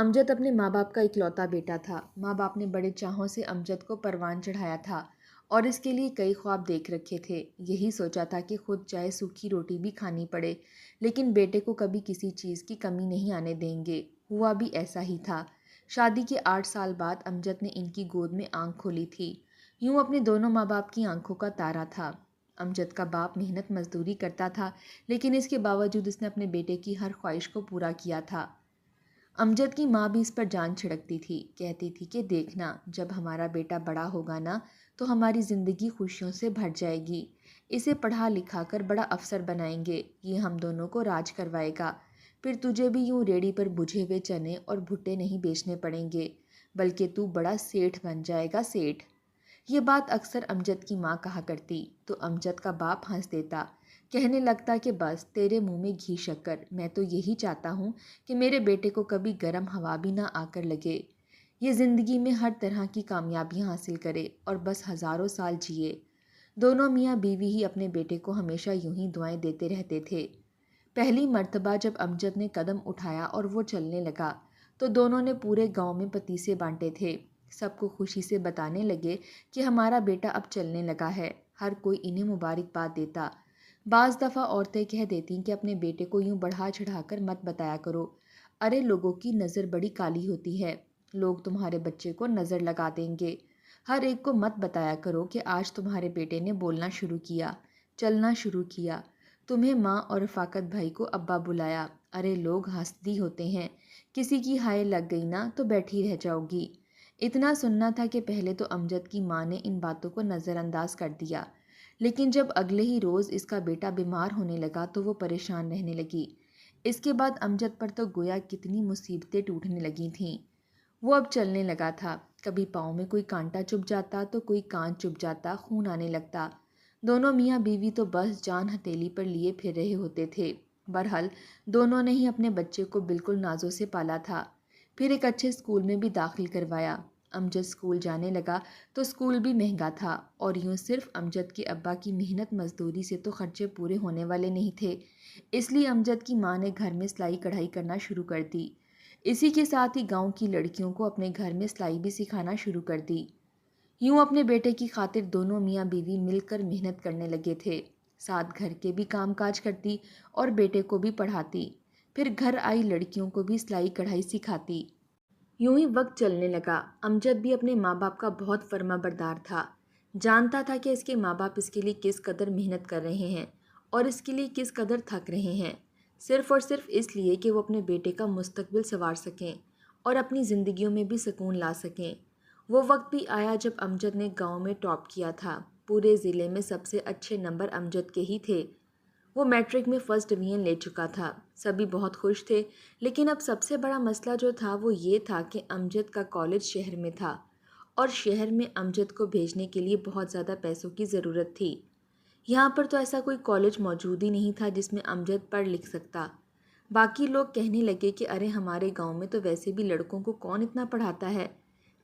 امجد اپنے ماں باپ کا اکلوتا بیٹا تھا۔ ماں باپ نے بڑے چاہوں سے امجد کو پروان چڑھایا تھا اور اس کے لیے کئی خواب دیکھ رکھے تھے۔ یہی سوچا تھا کہ خود چاہے سوکھی روٹی بھی کھانی پڑے لیکن بیٹے کو کبھی کسی چیز کی کمی نہیں آنے دیں گے۔ ہوا بھی ایسا ہی تھا۔ شادی کے 8 سال بعد امجد نے ان کی گود میں آنکھ کھولی تھی۔ یوں اپنے دونوں ماں باپ کی آنکھوں کا تارا تھا۔ امجد کا باپ محنت مزدوری کرتا تھا لیکن اس کے باوجود اس نے اپنے بیٹے کی ہر خواہش کو پورا کیا تھا۔ امجد کی ماں بھی اس پر جان چھڑکتی تھی، کہتی تھی کہ دیکھنا جب ہمارا بیٹا بڑا ہوگا نا تو ہماری زندگی خوشیوں سے بھر جائے گی، اسے پڑھا لکھا کر بڑا افسر بنائیں گے، یہ ہم دونوں کو راج کروائے گا، پھر تجھے بھی یوں ریڑھی پر بجھے ہوئے چنے اور بھٹے نہیں بیچنے پڑیں گے بلکہ تو بڑا سیٹھ بن جائے گا، سیٹھ۔ یہ بات اکثر امجد کی ماں کہا کرتی تو امجد کا باپ ہنس دیتا، کہنے لگتا کہ بس تیرے منہ میں گھی شکر، میں تو یہی چاہتا ہوں کہ میرے بیٹے کو کبھی گرم ہوا بھی نہ آ کر لگے، یہ زندگی میں ہر طرح کی کامیابیاں حاصل کرے اور بس ہزاروں سال جیے۔ دونوں میاں بیوی ہی اپنے بیٹے کو ہمیشہ یوں ہی دعائیں دیتے رہتے تھے۔ پہلی مرتبہ جب امجد نے قدم اٹھایا اور وہ چلنے لگا تو دونوں نے پورے گاؤں میں پتیسے بانٹے تھے، سب کو خوشی سے بتانے لگے کہ ہمارا بیٹا اب چلنے لگا ہے، ہر کوئی انہیں مبارکباد دیتا۔ بعض دفعہ عورتیں کہہ دیتی کہ اپنے بیٹے کو یوں بڑھا چڑھا کر مت بتایا کرو، ارے لوگوں کی نظر بڑی کالی ہوتی ہے، لوگ تمہارے بچے کو نظر لگا دیں گے، ہر ایک کو مت بتایا کرو کہ آج تمہارے بیٹے نے بولنا شروع کیا، چلنا شروع کیا، تمہیں ماں اور رفاقت بھائی کو ابا بلایا، ارے لوگ حسدی ہوتے ہیں، کسی کی ہائے لگ گئی نا تو بیٹھی رہ جاؤ گی۔ اتنا سننا تھا کہ پہلے تو امجد کی ماں نے ان باتوں کو نظر انداز کر دیا، لیکن جب اگلے ہی روز اس کا بیٹا بیمار ہونے لگا تو وہ پریشان رہنے لگی۔ اس کے بعد امجد پر تو گویا کتنی مصیبتیں ٹوٹنے لگی تھیں۔ وہ اب چلنے لگا تھا، کبھی پاؤں میں کوئی کانٹا چبھ جاتا تو کوئی کان چبھ جاتا، خون آنے لگتا۔ دونوں میاں بیوی تو بس جان ہتھیلی پر لیے پھر رہے ہوتے تھے۔ بہرحال دونوں نے ہی اپنے بچے کو بالکل نازوں سے پالا تھا۔ پھر ایک اچھے اسکول میں بھی داخل کروایا۔ امجد اسکول جانے لگا تو اسکول بھی مہنگا تھا اور یوں صرف امجد کے ابا کی محنت مزدوری سے تو خرچے پورے ہونے والے نہیں تھے، اس لیے امجد کی ماں نے گھر میں سلائی کڑھائی کرنا شروع کر دی۔ اسی کے ساتھ ہی گاؤں کی لڑکیوں کو اپنے گھر میں سلائی بھی سکھانا شروع کر دی۔ یوں اپنے بیٹے کی خاطر دونوں میاں بیوی مل کر محنت کرنے لگے تھے، ساتھ گھر کے بھی کام کاج کرتی اور بیٹے کو بھی پڑھاتی، پھر گھر آئی لڑکیوں کو بھی سلائی کڑھائی سکھاتی۔ یوں ہی وقت چلنے لگا۔ امجد بھی اپنے ماں باپ کا بہت فرما بردار تھا، جانتا تھا کہ اس کے ماں باپ اس کے لیے کس قدر محنت کر رہے ہیں اور اس کے لیے کس قدر تھک رہے ہیں، صرف اور صرف اس لیے کہ وہ اپنے بیٹے کا مستقبل سنوار سکیں اور اپنی زندگیوں میں بھی سکون لا سکیں۔ وہ وقت بھی آیا جب امجد نے گاؤں میں ٹاپ کیا تھا، پورے ضلع میں سب سے اچھے نمبر امجد کے ہی تھے۔ وہ میٹرک میں فرسٹ ڈویژن لے چکا تھا، سبھی بہت خوش تھے، لیکن اب سب سے بڑا مسئلہ جو تھا وہ یہ تھا کہ امجد کا کالج شہر میں تھا اور شہر میں امجد کو بھیجنے کے لیے بہت زیادہ پیسوں کی ضرورت تھی۔ یہاں پر تو ایسا کوئی کالج موجود ہی نہیں تھا جس میں امجد پڑھ لکھ سکتا۔ باقی لوگ کہنے لگے کہ ارے ہمارے گاؤں میں تو ویسے بھی لڑکوں کو کون اتنا پڑھاتا ہے،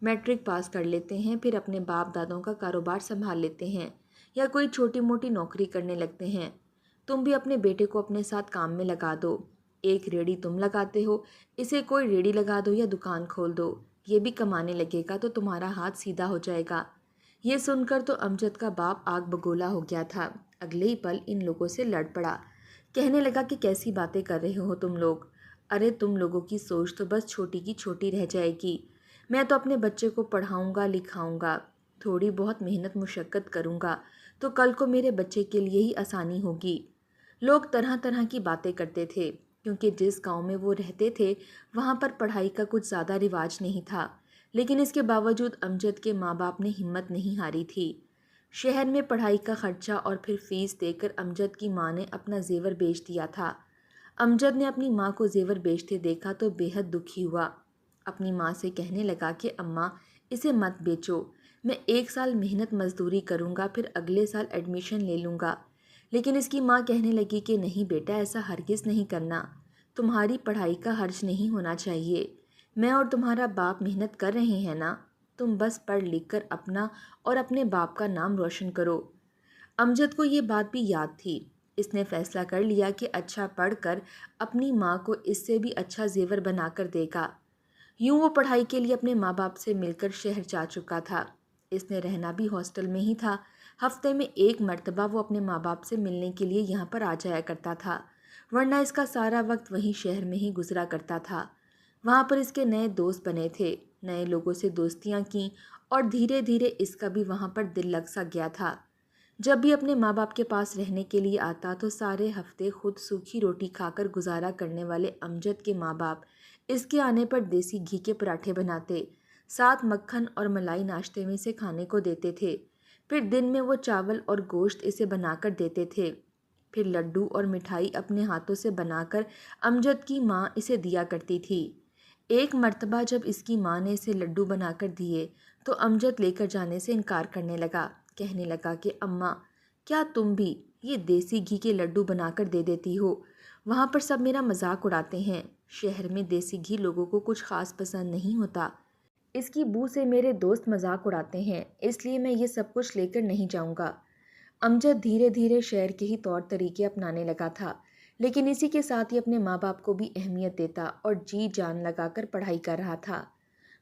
میٹرک پاس کر لیتے ہیں پھر اپنے باپ دادوں کا کاروبار سنبھال لیتے ہیں یا کوئی چھوٹی موٹی نوکری کرنے لگتے ہیں، تم بھی اپنے بیٹے کو اپنے ساتھ کام میں لگا دو، ایک ریڑھی تم لگاتے ہو، اسے کوئی ریڑھی لگا دو یا دکان کھول دو، یہ بھی کمانے لگے گا تو تمہارا ہاتھ سیدھا ہو جائے گا۔ یہ سن کر تو امجد کا باپ آگ بگولا ہو گیا تھا، اگلے ہی پل ان لوگوں سے لڑ پڑا، کہنے لگا کہ کیسی باتیں کر رہے ہو تم لوگ، ارے تم لوگوں کی سوچ تو بس چھوٹی کی چھوٹی رہ جائے گی، میں تو اپنے بچے کو پڑھاؤں گا لکھاؤں گا، تھوڑی بہت محنت مشقت کروں گا تو کل کو میرے بچے کے لیے ہی آسانی ہوگی۔ لوگ طرح طرح کی باتیں کرتے تھے کیونکہ جس گاؤں میں وہ رہتے تھے وہاں پر پڑھائی کا کچھ زیادہ رواج نہیں تھا، لیکن اس کے باوجود امجد کے ماں باپ نے ہمت نہیں ہاری تھی۔ شہر میں پڑھائی کا خرچہ اور پھر فیس دے کر امجد کی ماں نے اپنا زیور بیچ دیا تھا۔ امجد نے اپنی ماں کو زیور بیچتے دیکھا تو بے حد دکھی ہوا، اپنی ماں سے کہنے لگا کہ اماں اسے مت بیچو، میں 1 سال محنت مزدوری کروں گا پھر اگلے سال ایڈمیشن لے لوں گا، لیکن اس کی ماں کہنے لگی کہ نہیں بیٹا ایسا ہرگز نہیں کرنا، تمہاری پڑھائی کا حرج نہیں ہونا چاہیے، میں اور تمہارا باپ محنت کر رہے ہیں نا، تم بس پڑھ لکھ کر اپنا اور اپنے باپ کا نام روشن کرو۔ امجد کو یہ بات بھی یاد تھی، اس نے فیصلہ کر لیا کہ اچھا پڑھ کر اپنی ماں کو اس سے بھی اچھا زیور بنا کر دے گا۔ یوں وہ پڑھائی کے لیے اپنے ماں باپ سے مل کر شہر جا چکا تھا۔ اس نے رہنا بھی ہاسٹل میں ہی تھا۔ ہفتے میں ایک مرتبہ وہ اپنے ماں باپ سے ملنے کے لیے یہاں پر آ جایا کرتا تھا، ورنہ اس کا سارا وقت وہیں شہر میں ہی گزرا کرتا تھا۔ وہاں پر اس کے نئے دوست بنے تھے، نئے لوگوں سے دوستیاں کیں، اور دھیرے دھیرے اس کا بھی وہاں پر دل لگ سا گیا تھا۔ جب بھی اپنے ماں باپ کے پاس رہنے کے لیے آتا تو سارے ہفتے خود سوکھی روٹی کھا کر گزارا کرنے والے امجد کے ماں باپ اس کے آنے پر دیسی گھی کے پراٹھے بناتے، ساتھ مکھن اور ملائی ناشتے میں سے کھانے کو دیتے تھے۔ پھر دن میں وہ چاول اور گوشت اسے بنا کر دیتے تھے۔ پھر لڈو اور مٹھائی اپنے ہاتھوں سے بنا کر امجد کی ماں اسے دیا کرتی تھی۔ ایک مرتبہ جب اس کی ماں نے اسے لڈو بنا کر دیے تو امجد لے کر جانے سے انکار کرنے لگا، کہنے لگا کہ اماں، کیا تم بھی یہ دیسی گھی کے لڈو بنا کر دے دیتی ہو؟ وہاں پر سب میرا مذاق اڑاتے ہیں۔ شہر میں دیسی گھی لوگوں کو کچھ خاص پسند نہیں ہوتا۔ اس کی بو سے میرے دوست مذاق اڑاتے ہیں، اس لیے میں یہ سب کچھ لے کر نہیں جاؤں گا۔ امجد دھیرے دھیرے شہر کے ہی طور طریقے اپنانے لگا تھا، لیکن اسی کے ساتھ ہی اپنے ماں باپ کو بھی اہمیت دیتا اور جی جان لگا کر پڑھائی کر رہا تھا۔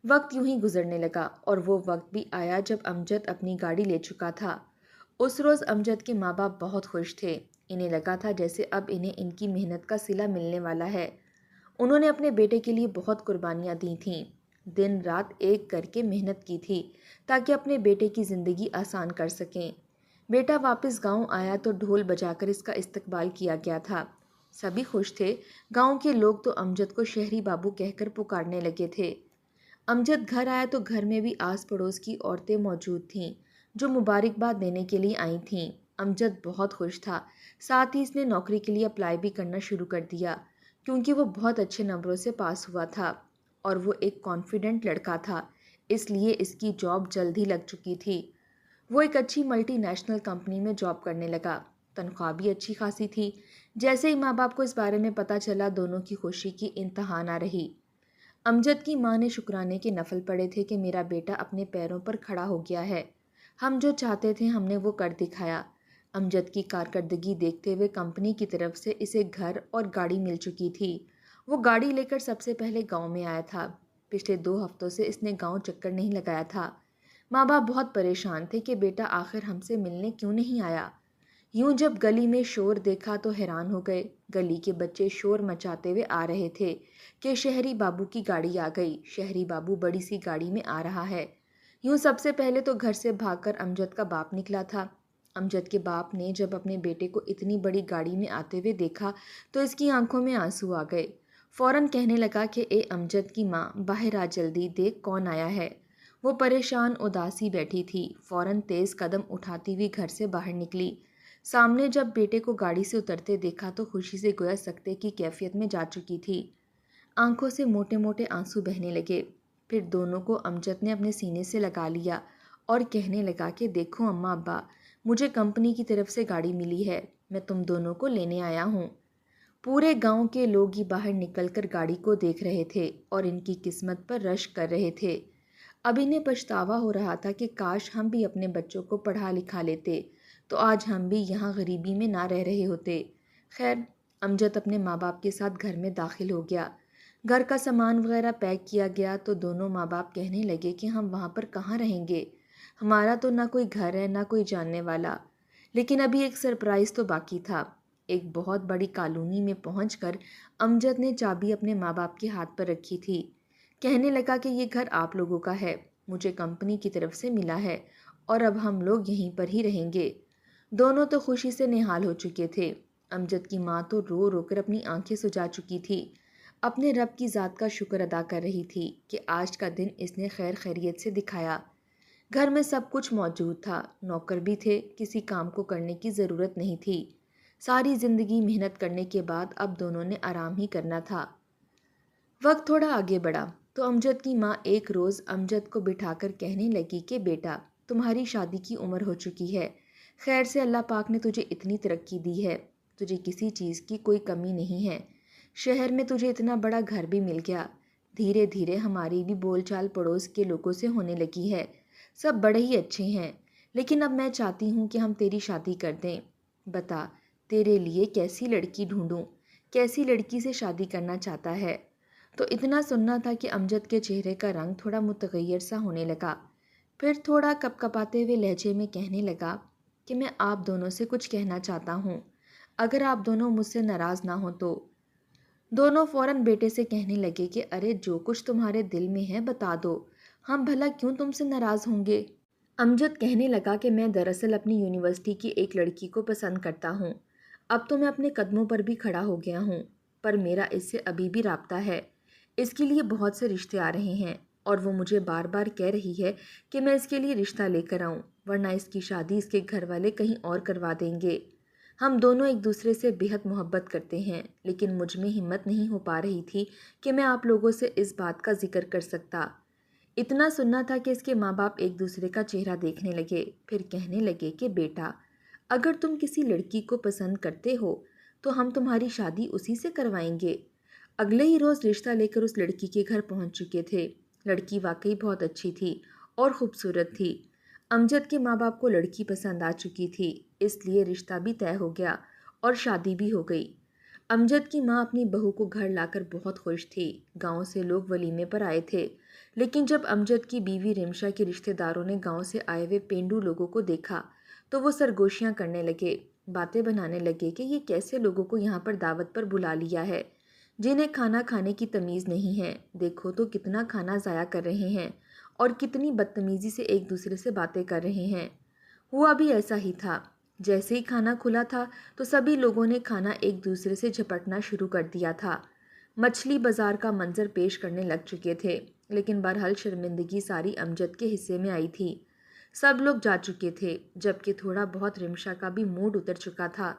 وقت یوں ہی گزرنے لگا اور وہ وقت بھی آیا جب امجد اپنی گاڑی لے چکا تھا۔ اس روز امجد کے ماں باپ بہت خوش تھے۔ انہیں لگا تھا جیسے اب انہیں ان کی محنت کا صلہ ملنے والا ہے۔ انہوں نے اپنے بیٹے کے لیے بہت قربانیاں دی تھیں، دن رات ایک کر کے محنت کی تھی تاکہ اپنے بیٹے کی زندگی آسان کر سکیں۔ بیٹا واپس گاؤں آیا تو ڈھول بجا کر اس کا استقبال کیا گیا تھا۔ سبھی خوش تھے۔ گاؤں کے لوگ تو امجد کو شہری بابو کہہ کر پکارنے لگے تھے۔ امجد گھر آیا تو گھر میں بھی آس پڑوس کی عورتیں موجود تھیں جو مبارکباد دینے کے لیے آئی تھیں۔ امجد بہت خوش تھا، ساتھ ہی اس نے نوکری کے لیے اپلائی بھی کرنا شروع کر دیا، کیونکہ وہ بہت اچھے نمبروں سے پاس ہوا تھا اور وہ ایک کانفیڈنٹ لڑکا تھا، اس لیے اس کی جاب جلد ہی لگ چکی تھی۔ وہ ایک اچھی ملٹی نیشنل کمپنی میں جاب کرنے لگا، تنخواہ بھی اچھی خاصی تھی۔ جیسے ہی ماں باپ کو اس بارے میں پتہ چلا، دونوں کی خوشی کی انتہا نہ رہی۔ امجد کی ماں نے شکرانے کے نفل پڑے تھے کہ میرا بیٹا اپنے پیروں پر کھڑا ہو گیا ہے، ہم جو چاہتے تھے ہم نے وہ کر دکھایا۔ امجد کی کارکردگی دیکھتے ہوئے کمپنی کی طرف سے اسے گھر اور گاڑی مل چکی تھی۔ وہ گاڑی لے کر سب سے پہلے گاؤں میں آیا تھا۔ پچھلے 2 ہفتوں سے اس نے گاؤں چکر نہیں لگایا تھا۔ ماں باپ بہت پریشان تھے کہ بیٹا آخر ہم سے ملنے کیوں نہیں آیا۔ یوں جب گلی میں شور دیکھا تو حیران ہو گئے۔ گلی کے بچے شور مچاتے ہوئے آ رہے تھے کہ شہری بابو کی گاڑی آ گئی، شہری بابو بڑی سی گاڑی میں آ رہا ہے۔ یوں سب سے پہلے تو گھر سے بھاگ کر امجد کا باپ نکلا تھا۔ امجد کے باپ نے جب اپنے بیٹے کو اتنی بڑی گاڑی میں آتے ہوئے دیکھا تو اس کی آنکھوں میں آنسو آ گئے۔ فوراً کہنے لگا کہ اے امجد کی ماں، باہر آ، جلدی دیکھ کون آیا ہے۔ وہ پریشان اداسی بیٹھی تھی، فوراً تیز قدم اٹھاتی ہوئی گھر سے باہر نکلی۔ سامنے جب بیٹے کو گاڑی سے اترتے دیکھا تو خوشی سے گویا سکتے کی کیفیت میں جا چکی تھی۔ آنکھوں سے موٹے موٹے آنسو بہنے لگے۔ پھر دونوں کو امجد نے اپنے سینے سے لگا لیا اور کہنے لگا کہ دیکھو اماں ابا، مجھے کمپنی کی طرف سے گاڑی ملی ہے، میں تم دونوں کو لینے آیا ہوں۔ پورے گاؤں کے لوگ ہی باہر نکل کر گاڑی کو دیکھ رہے تھے اور ان کی قسمت پر رشک کر رہے تھے۔ اب انہیں پچھتاوا ہو رہا تھا کہ کاش ہم بھی اپنے بچوں کو پڑھا لکھا لیتے تو آج ہم بھی یہاں غریبی میں نہ رہ رہے ہوتے۔ خیر، امجد اپنے ماں باپ کے ساتھ گھر میں داخل ہو گیا۔ گھر کا سامان وغیرہ پیک کیا گیا تو دونوں ماں باپ کہنے لگے کہ ہم وہاں پر کہاں رہیں گے، ہمارا تو نہ کوئی گھر ہے نہ کوئی جاننے والا۔ لیکن ابھی ایک سرپرائز تو باقی تھا۔ ایک بہت بڑی کالونی میں پہنچ کر امجد نے چابی اپنے ماں باپ کے ہاتھ پر رکھی تھی۔ کہنے لگا کہ یہ گھر آپ لوگوں کا ہے، مجھے کمپنی کی طرف سے ملا ہے اور اب ہم لوگ یہیں پر ہی رہیں گے۔ دونوں تو خوشی سے نہال ہو چکے تھے۔ امجد کی ماں تو رو رو کر اپنی آنکھیں سجا چکی تھی، اپنے رب کی ذات کا شکر ادا کر رہی تھی کہ آج کا دن اس نے خیر خیریت سے دکھایا۔ گھر میں سب کچھ موجود تھا، نوکر بھی تھے، کسی کام کو کرنے کی ضرورت نہیں تھی۔ ساری زندگی محنت کرنے کے بعد اب دونوں نے آرام ہی کرنا تھا۔ وقت تھوڑا آگے بڑھا تو امجد کی ماں ایک روز امجد کو بٹھا کر کہنے لگی کہ بیٹا، تمہاری شادی کی عمر ہو چکی ہے، خیر سے اللہ پاک نے تجھے اتنی ترقی دی ہے، تجھے کسی چیز کی کوئی کمی نہیں ہے، شہر میں تجھے اتنا بڑا گھر بھی مل گیا، دھیرے دھیرے ہماری بھی بول چال پڑوس کے لوگوں سے ہونے لگی ہے، سب بڑے ہی اچھے ہیں، لیکن اب میں چاہتی ہوں کہ ہم تیری شادی کر دیں، بتا تیرے لیے کیسی لڑکی ڈھونڈوں، کیسی لڑکی سے شادی کرنا چاہتا ہے؟ تو اتنا سننا تھا کہ امجد کے چہرے کا رنگ تھوڑا متغیر سا ہونے لگا۔ پھر تھوڑا کپکپاتے ہوئے لہجے میں کہنے لگا کہ میں آپ دونوں سے کچھ کہنا چاہتا ہوں، اگر آپ دونوں مجھ سے ناراض نہ ہوں تو۔ دونوں فوراً بیٹے سے کہنے لگے کہ ارے جو کچھ تمہارے دل میں ہے بتا دو، ہم بھلا کیوں تم سے ناراض ہوں گے؟ امجد کہنے لگا کہ میں دراصل اپنی یونیورسٹی کی ایک لڑکی کو پسند کرتا ہوں۔ اب تو میں اپنے قدموں پر بھی کھڑا ہو گیا ہوں، پر میرا اس سے ابھی بھی رابطہ ہے۔ اس کے لیے بہت سے رشتے آ رہے ہیں اور وہ مجھے بار بار کہہ رہی ہے کہ میں اس کے لیے رشتہ لے کر آؤں، ورنہ اس کی شادی اس کے گھر والے کہیں اور کروا دیں گے۔ ہم دونوں ایک دوسرے سے بہت محبت کرتے ہیں، لیکن مجھ میں ہمت نہیں ہو پا رہی تھی کہ میں آپ لوگوں سے اس بات کا ذکر کر سکتا۔ اتنا سننا تھا کہ اس کے ماں باپ ایک دوسرے کا چہرہ دیکھنے لگے، پھر کہنے لگے کہ بیٹا، اگر تم کسی لڑکی کو پسند کرتے ہو تو ہم تمہاری شادی اسی سے کروائیں گے۔ اگلے ہی روز رشتہ لے کر اس لڑکی کے گھر پہنچ چکے تھے۔ لڑکی واقعی بہت اچھی تھی اور خوبصورت تھی۔ امجد کے ماں باپ کو لڑکی پسند آ چکی تھی، اس لیے رشتہ بھی طے ہو گیا اور شادی بھی ہو گئی۔ امجد کی ماں اپنی بہو کو گھر لا کر بہت خوش تھی۔ گاؤں سے لوگ ولیمے پر آئے تھے، لیکن جب امجد کی بیوی رمشا کے رشتہ داروں نے گاؤں سے آئے ہوئے پینڈو لوگوں کو دیکھا تو وہ سرگوشیاں کرنے لگے، باتیں بنانے لگے کہ یہ کیسے لوگوں کو یہاں پر دعوت پر بلا لیا ہے جنہیں کھانا کھانے کی تمیز نہیں ہے۔ دیکھو تو کتنا کھانا ضائع کر رہے ہیں اور کتنی بدتمیزی سے ایک دوسرے سے باتیں کر رہے ہیں۔ ہوا بھی ایسا ہی تھا۔ جیسے ہی کھانا کھلا تھا تو سبھی لوگوں نے کھانا ایک دوسرے سے جھپٹنا شروع کر دیا تھا۔ مچھلی بازار کا منظر پیش کرنے لگ چکے تھے، لیکن بہرحال شرمندگی ساری امجد کے حصے میں آئی تھی۔ سب لوگ جا چکے تھے، جبکہ تھوڑا بہت رمشا کا بھی موڈ اتر چکا تھا۔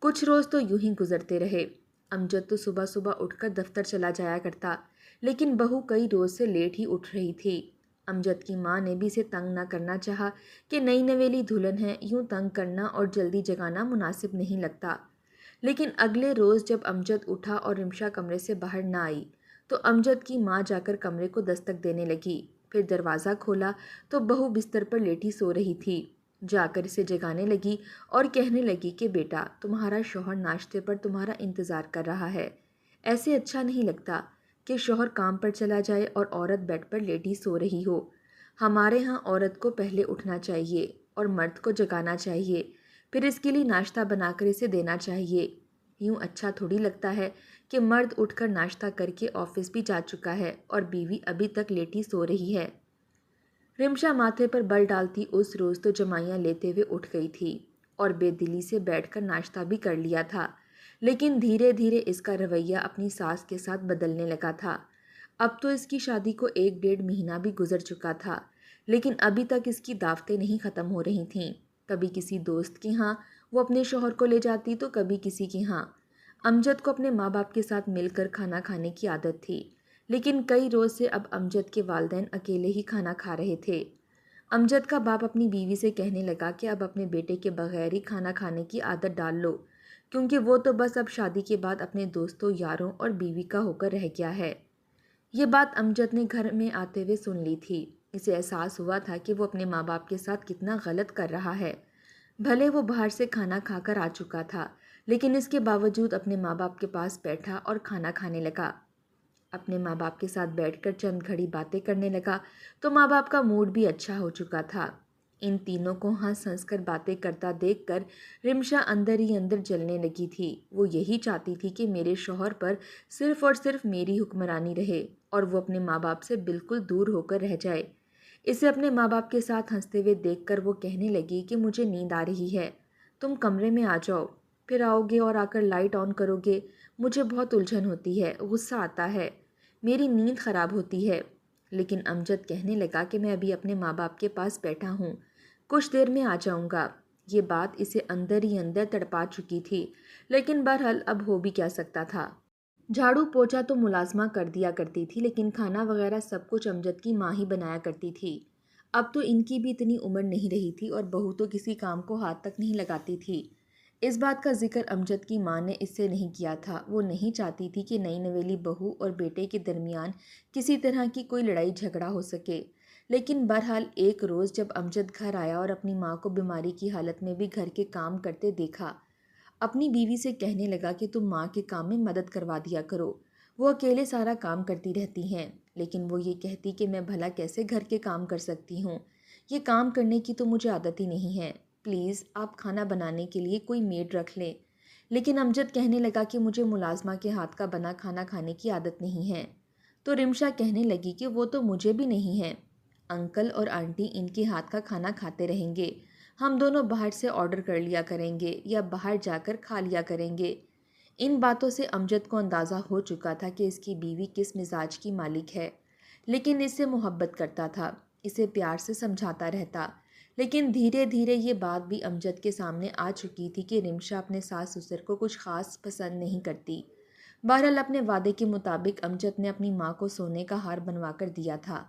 کچھ روز تو یوں ہی گزرتے رہے۔ امجد تو صبح صبح اٹھ کر دفتر چلا جایا کرتا، لیکن بہو کئی روز سے لیٹ ہی اٹھ رہی تھی۔ امجد کی ماں نے بھی اسے تنگ نہ کرنا چاہا کہ نئی نویلی دلہن ہے، یوں تنگ کرنا اور جلدی جگانا مناسب نہیں لگتا۔ لیکن اگلے روز جب امجد اٹھا اور رمشا کمرے سے باہر نہ آئی تو امجد کی ماں جا کر کمرے کو دستک دینے لگی۔ پھر دروازہ کھولا تو بہو بستر پر لیٹی سو رہی تھی۔ جا کر اسے جگانے لگی اور کہنے لگی کہ بیٹا، تمہارا شوہر ناشتے پر تمہارا انتظار کر رہا ہے۔ ایسے اچھا نہیں لگتا کہ شوہر کام پر چلا جائے اور عورت بیڈ پر لیٹی سو رہی ہو۔ ہمارے ہاں عورت کو پہلے اٹھنا چاہیے اور مرد کو جگانا چاہیے، پھر اس کے لیے ناشتہ بنا کر اسے دینا چاہیے۔ یوں اچھا تھوڑی لگتا ہے کہ مرد اٹھ کر ناشتہ کر کے آفس بھی جا چکا ہے اور بیوی ابھی تک لیٹی سو رہی ہے۔ رمشا ماتھے پر بل ڈالتی اس روز تو جمائیاں لیتے ہوئے اٹھ گئی تھی اور بے دلی سے بیٹھ کر ناشتہ بھی کر لیا تھا، لیکن دھیرے دھیرے اس کا رویہ اپنی ساس کے ساتھ بدلنے لگا تھا۔ اب تو اس کی شادی کو 1 ڈیڑھ مہینہ بھی گزر چکا تھا، لیکن ابھی تک اس کی دعوتیں نہیں ختم ہو رہی تھیں۔ کبھی کسی دوست کے ہاں وہ اپنے شوہر کو لے جاتی تو کبھی کسی کے ہاں۔ امجد کو اپنے ماں باپ کے ساتھ مل کر کھانا کھانے کی عادت تھی، لیکن کئی روز سے اب امجد کے والدین اکیلے ہی کھانا کھا رہے تھے۔ امجد کا باپ اپنی بیوی سے کہنے لگا کہ اب اپنے بیٹے کے بغیر ہی کھانا کھانے کی عادت ڈال لو، کیونکہ وہ تو بس اب شادی کے بعد اپنے دوستوں، یاروں اور بیوی کا ہو کر رہ گیا ہے۔ یہ بات امجد نے گھر میں آتے ہوئے سن لی تھی۔ اسے احساس ہوا تھا کہ وہ اپنے ماں باپ کے ساتھ کتنا غلط کر رہا ہے۔ بھلے وہ باہر سے کھانا کھا کر آ چکا تھا، لیکن اس کے باوجود اپنے ماں باپ کے پاس بیٹھا اور کھانا کھانے لگا۔ اپنے ماں باپ کے ساتھ بیٹھ کر چند گھڑی باتیں کرنے لگا تو ماں باپ کا موڈ بھی اچھا ہو چکا تھا۔ ان تینوں کو ہنس ہنس کر باتیں کرتا دیکھ کر رمشا اندر ہی اندر جلنے لگی تھی۔ وہ یہی چاہتی تھی کہ میرے شوہر پر صرف اور صرف میری حکمرانی رہے اور وہ اپنے ماں باپ سے بالکل دور ہو کر رہ جائے۔ اسے اپنے ماں باپ کے ساتھ ہنستے ہوئے دیکھ کر وہ کہنے لگی کہ مجھے نیند آ رہی ہے، تم کمرے میں آ جاؤ، پھر آؤ گے اور آ کر لائٹ آن کرو گے، مجھے بہت الجھن ہوتی ہے، غصہ آتا ہے، میری نیند خراب ہوتی ہے۔ لیکن امجد کہنے لگا کہ میں ابھی اپنے ماں باپ کے پاس بیٹھا ہوں، کچھ دیر میں آ جاؤں گا۔ یہ بات اسے اندر ہی اندر تڑپا چکی تھی، لیکن بہرحال اب ہو بھی کیا سکتا تھا۔ جھاڑو پوچھا تو ملازمہ کر دیا کرتی تھی، لیکن کھانا وغیرہ سب کچھ امجد کی ماں ہی بنایا کرتی تھی۔ اب تو ان کی بھی اتنی عمر نہیں رہی تھی اور بہو تو کسی کام کو ہاتھ تک نہیں لگاتی تھی۔ اس بات کا ذکر امجد کی ماں نے اس سے نہیں کیا تھا۔ وہ نہیں چاہتی تھی کہ نئی نویلی بہو اور بیٹے کے درمیان کسی طرح کی کوئی لڑائی جھگڑا ہو سکے۔ لیکن بہرحال ایک روز جب امجد گھر آیا اور اپنی ماں کو بیماری کی حالت میں بھی گھر کے کام کرتے دیکھا، اپنی بیوی سے کہنے لگا کہ تم ماں کے کام میں مدد کروا دیا کرو، وہ اکیلے سارا کام کرتی رہتی ہیں، لیکن وہ یہ کہتی کہ میں بھلا کیسے گھر کے کام کر سکتی ہوں؟ یہ کام کرنے کی تو مجھے عادت ہی نہیں ہے۔ پلیز آپ کھانا بنانے کے لیے کوئی میڈ رکھ لیں۔ لیکن امجد کہنے لگا کہ مجھے ملازمہ کے ہاتھ کا بنا کھانا کھانے کی عادت نہیں ہے۔ تو رمشا کہنے لگی کہ وہ تو مجھے بھی نہیں ہے۔ انکل اور آنٹی ان کے ہاتھ کا کھانا کھاتے رہیں گے، ہم دونوں باہر سے آرڈر کر لیا کریں گے یا باہر جا کر کھا لیا کریں گے۔ ان باتوں سے امجد کو اندازہ ہو چکا تھا کہ اس کی بیوی کس مزاج کی مالک ہے، لیکن اس سے محبت کرتا تھا، اسے پیار سے سمجھاتا رہتا۔ لیکن دھیرے دھیرے یہ بات بھی امجد کے سامنے آ چکی تھی کہ رمشا اپنے ساس سسر کو کچھ خاص پسند نہیں کرتی۔ بہرحال اپنے وعدے کے مطابق امجد نے اپنی ماں کو سونے کا ہار بنوا کر دیا تھا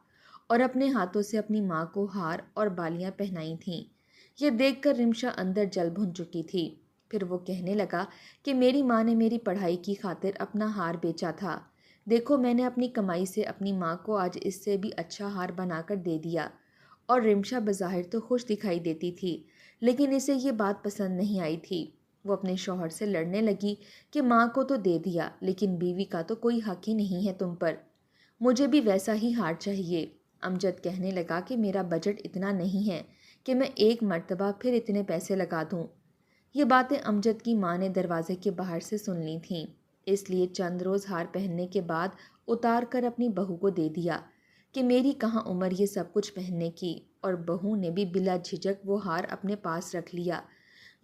اور اپنے ہاتھوں سے اپنی ماں کو ہار اور بالیاں پہنائی تھیں۔ یہ دیکھ کر رمشا اندر جل بھن چکی تھی۔ پھر وہ کہنے لگا کہ میری ماں نے میری پڑھائی کی خاطر اپنا ہار بیچا تھا، دیکھو میں نے اپنی کمائی سے اپنی ماں کو آج اس سے بھی اچھا ہار بنا کر دے دیا۔ اور رمشا بظاہر تو خوش دکھائی دیتی تھی، لیکن اسے یہ بات پسند نہیں آئی تھی۔ وہ اپنے شوہر سے لڑنے لگی کہ ماں کو تو دے دیا، لیکن بیوی کا تو کوئی حق ہی نہیں ہے تم پر، مجھے بھی ویسا ہی ہار چاہیے۔ امجد کہنے لگا کہ میرا بجٹ اتنا نہیں ہے کہ میں ایک مرتبہ پھر اتنے پیسے لگا دوں۔ یہ باتیں امجد کی ماں نے دروازے کے باہر سے سن لی تھیں، اس لیے چند روز ہار پہننے کے بعد اتار کر اپنی بہو کو دے دیا کہ میری کہاں عمر یہ سب کچھ پہننے کی، اور بہو نے بھی بلا جھجک وہ ہار اپنے پاس رکھ لیا،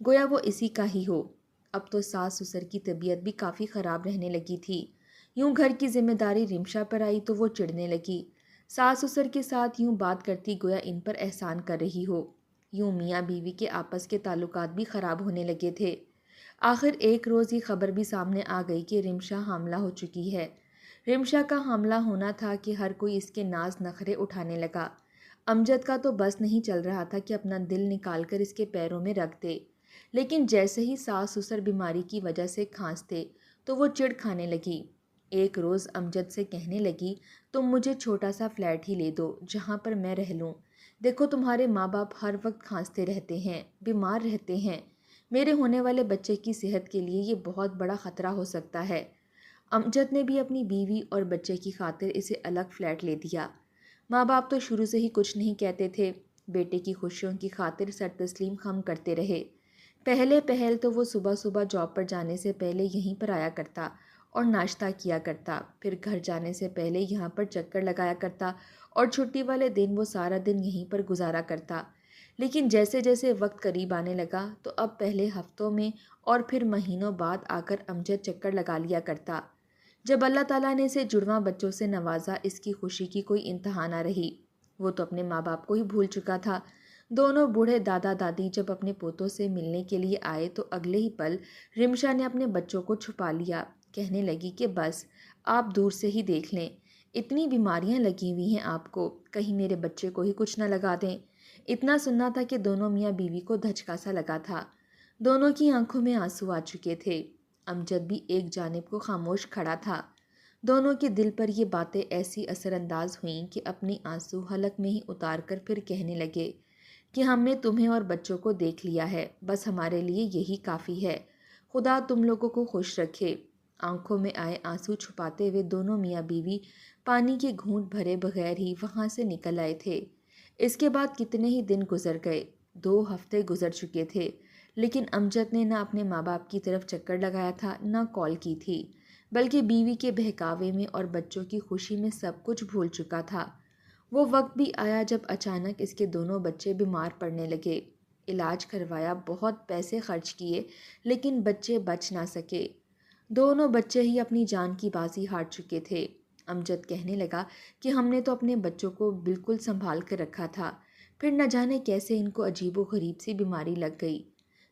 گویا وہ اسی کا ہی ہو۔ اب تو ساس سسر کی طبیعت بھی کافی خراب رہنے لگی تھی۔ یوں گھر کی ذمہ داری رمشا پر آئی تو وہ چڑھنے لگی، ساس سسر کے ساتھ یوں بات کرتی گویا ان پر احسان کر رہی ہو۔ یوں میاں بیوی کے آپس کے تعلقات بھی خراب ہونے لگے تھے۔ آخر ایک روز یہ خبر بھی سامنے آ گئی کہ رمشا حاملہ ہو چکی ہے۔ رمشا کا حاملہ ہونا تھا کہ ہر کوئی اس کے ناز نخرے اٹھانے لگا۔ امجد کا تو بس نہیں چل رہا تھا کہ اپنا دل نکال کر اس کے پیروں میں رکھ دے، لیکن جیسے ہی ساس سسر بیماری کی وجہ سے کھانستے تو وہ چڑ کھانے لگی۔ ایک روز امجد سے کہنے لگی تم مجھے چھوٹا سا فلیٹ ہی لے دو جہاں پر میں رہ لوں، دیکھو تمہارے ماں باپ ہر وقت کھانستے رہتے ہیں، بیمار رہتے ہیں، میرے ہونے والے بچے کی صحت کے لیے یہ بہت بڑا خطرہ ہو سکتا ہے۔ امجد نے بھی اپنی بیوی اور بچے کی خاطر اسے الگ فلیٹ لے دیا۔ ماں باپ تو شروع سے ہی کچھ نہیں کہتے تھے، بیٹے کی خوشیوں کی خاطر سر تسلیم خم کرتے رہے۔ پہل تو وہ صبح صبح جاب پر جانے سے پہلے یہیں پر آیا کرتا اور ناشتہ کیا کرتا، پھر گھر جانے سے پہلے یہاں پر چکر لگایا کرتا اور چھٹی والے دن وہ سارا دن یہیں پر گزارا کرتا۔ لیکن جیسے جیسے وقت قریب آنے لگا تو اب پہلے ہفتوں میں اور پھر مہینوں بعد آ کر امجد چکر لگا لیا کرتا۔ جب اللہ تعالیٰ نے اسے جڑواں بچوں سے نوازا اس کی خوشی کی کوئی انتہا نہ رہی۔ وہ تو اپنے ماں باپ کو ہی بھول چکا تھا۔ دونوں بوڑھے دادا دادی جب اپنے پوتوں سے ملنے کے لیے آئے تو اگلے ہی پل رمشا نے اپنے بچوں کو چھپا لیا، کہنے لگی کہ بس آپ دور سے ہی دیکھ لیں، اتنی بیماریاں لگی ہوئی ہیں آپ کو، کہیں میرے بچے کو ہی کچھ نہ لگا دیں۔ اتنا سننا تھا کہ دونوں میاں بیوی کو دھچکا سا لگا تھا، دونوں کی آنکھوں میں آنسو آ چکے تھے۔ امجد بھی ایک جانب کو خاموش کھڑا تھا۔ دونوں کے دل پر یہ باتیں ایسی اثر انداز ہوئیں کہ اپنی آنسو حلق میں ہی اتار کر پھر کہنے لگے کہ ہم نے تمہیں اور بچوں کو دیکھ لیا ہے، بس ہمارے لیے یہی کافی ہے، خدا تم لوگوں کو خوش رکھے۔ آنکھوں میں آئے آنسو چھپاتے ہوئے دونوں میاں بیوی پانی کے گھونٹ بھرے بغیر ہی وہاں سے نکل آئے تھے۔ اس کے بعد کتنے ہی دن گزر گئے، 2 ہفتے گزر چکے تھے، لیکن امجد نے نہ اپنے ماں باپ کی طرف چکر لگایا تھا نہ کال کی تھی، بلکہ بیوی کے بہکاوے میں اور بچوں کی خوشی میں سب کچھ بھول چکا تھا۔ وہ وقت بھی آیا جب اچانک اس کے دونوں بچے بیمار پڑنے لگے۔ علاج کروایا، بہت پیسے خرچ کیے، لیکن بچے بچ نہ سکے۔ دونوں بچے ہی اپنی جان کی بازی ہار چکے تھے۔ امجد کہنے لگا کہ ہم نے تو اپنے بچوں کو بالکل سنبھال کر رکھا تھا، پھر نہ جانے کیسے ان کو عجیب و غریب سی بیماری لگ گئی۔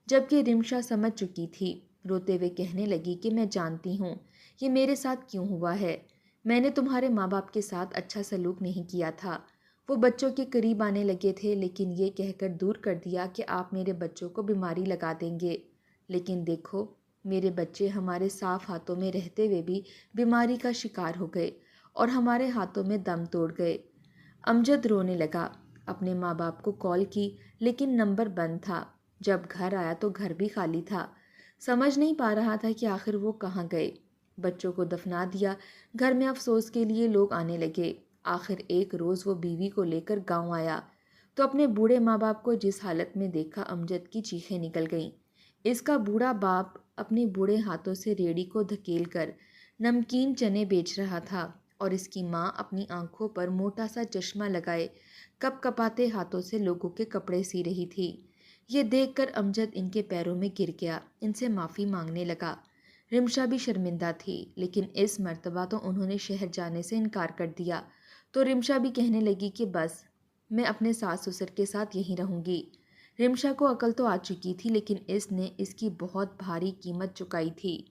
جبکہ رمشا سمجھ چکی تھی، روتے ہوئے کہنے لگی کہ میں جانتی ہوں یہ میرے ساتھ کیوں ہوا ہے، میں نے تمہارے ماں باپ کے ساتھ اچھا سلوک نہیں کیا تھا، وہ بچوں کے قریب آنے لگے تھے لیکن یہ کہہ کر دور کر دیا کہ آپ میرے بچوں کو بیماری لگا دیں گے، لیکن دیکھو میرے بچے ہمارے صاف ہاتھوں میں رہتے ہوئے بھی بیماری کا شکار ہو گئے اور ہمارے ہاتھوں میں دم توڑ گئے۔ امجد رونے لگا، اپنے ماں باپ کو کال کی لیکن نمبر بند تھا، جب گھر آیا تو گھر بھی خالی تھا، سمجھ نہیں پا رہا تھا کہ آخر وہ کہاں گئے۔ بچوں کو دفنا دیا۔ گھر میں افسوس کے لیے لوگ آنے لگے۔ آخر ایک روز وہ بیوی کو لے کر گاؤں آیا تو اپنے بوڑھے ماں باپ کو جس حالت میں دیکھا امجد کی چیخیں نکل گئیں۔ اس کا بوڑھا باپ اپنے بوڑھے ہاتھوں سے ریڑھی کو دھکیل کر نمکین چنے بیچ رہا تھا اور اس کی ماں اپنی آنکھوں پر موٹا سا چشمہ لگائے کپ کپاتے ہاتھوں سے لوگوں کے کپڑے سی رہی تھی۔ یہ دیکھ کر امجد ان کے پیروں میں گر گیا، ان سے معافی مانگنے لگا۔ رمشا بھی شرمندہ تھی، لیکن اس مرتبہ تو انہوں نے شہر جانے سے انکار کر دیا، تو رمشا بھی کہنے لگی کہ بس میں اپنے ساس سسر کے ساتھ یہیں رہوں گی۔ رمشا کو عقل تو آ چکی تھی، لیکن اس نے اس کی بہت بھاری قیمت چکائی تھی۔